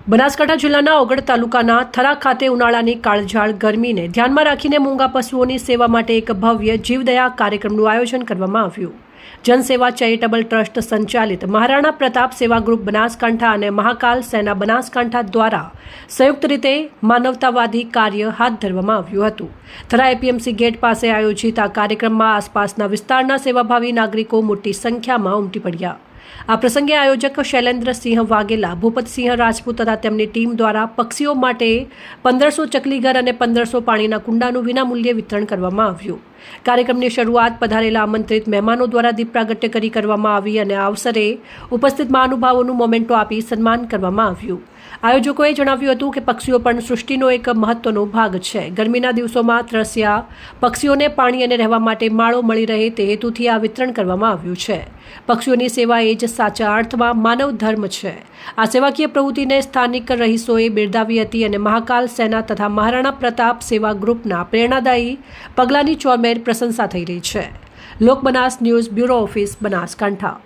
બનાસકાંઠા જિલ્લાના ઓગળ તાલુકાના થરા ખાતે ઉનાળાની કાળઝાળ ગરમીને ધ્યાનમાં રાખીને મૂંગા પશુઓની સેવા માટે એક ભવ્ય જીવદયા કાર્યક્રમનું આયોજન કરવામાં આવ્યું। જનસેવા ચેરિટેબલ ટ્રસ્ટ સંચાલિત મહારાણા પ્રતાપ સેવા ગ્રુપ બનાસકાંઠા અને મહાકાલ સેના બનાસકાંઠા દ્વારા સંયુક્ત રીતે માનવતાવાદી કાર્ય હાથ ધરવામાં આવ્યું હતું। થરા એપીએમસી ગેટ પાસે આયોજિત આ કાર્યક્રમમાં આસપાસના વિસ્તારના સેવાભાવી નાગરિકો મોટી સંખ્યામાં ઉમટી પડ્યા। આ પ્રસંગે આયોજક શૈલેન્દ્રસિંહ વાઘેલા, ભૂપતસિંહ રાજપૂત તથા તેમની ટીમ દ્વારા પક્ષીઓ માટે 1500 ચકલી ઘર અને 1500 પાણીના કુંડાનું વિનામૂલ્યે વિતરણ કરવામાં આવ્યું। કાર્યક્રમની શરૂઆત પધારેલા આમંત્રિત મહેમાનો દ્વારા દીપ પ્રાગટ્ય કરી કરવામાં આવી અને આ અવસરે ઉપસ્થિત મહાનુભાવોનું મોમેન્ટો આપી સન્માન કરવામાં આવ્યું। આયોજકોએ જણાવ્યું હતું કે પક્ષીઓ પણ સૃષ્ટિનો એક મહત્વનો ભાગ છે। ગરમીના દિવસોમાં ત્રસ્યા પક્ષીઓને પાણી અને રહેવા માટે માળો મળી રહે તે હેતુથી આ વિતરણ કરવામાં આવ્યું છે। પક્ષીઓની સેવા એ જ સાચા અર્થમાં માનવ ધર્મ છે। આ સેવાકીય પ્રવૃત્તિને સ્થાનિક રહીશોએ બિરદાવી હતી અને મહાકાલ સેના તથા મહારાણા પ્રતાપ સેવા ગ્રુપના પ્રેરણાદાયી પગલાંની ચોમેર પ્રશંસા થઈ રહી છે। લોક Banas news bureau office, Banaskantha.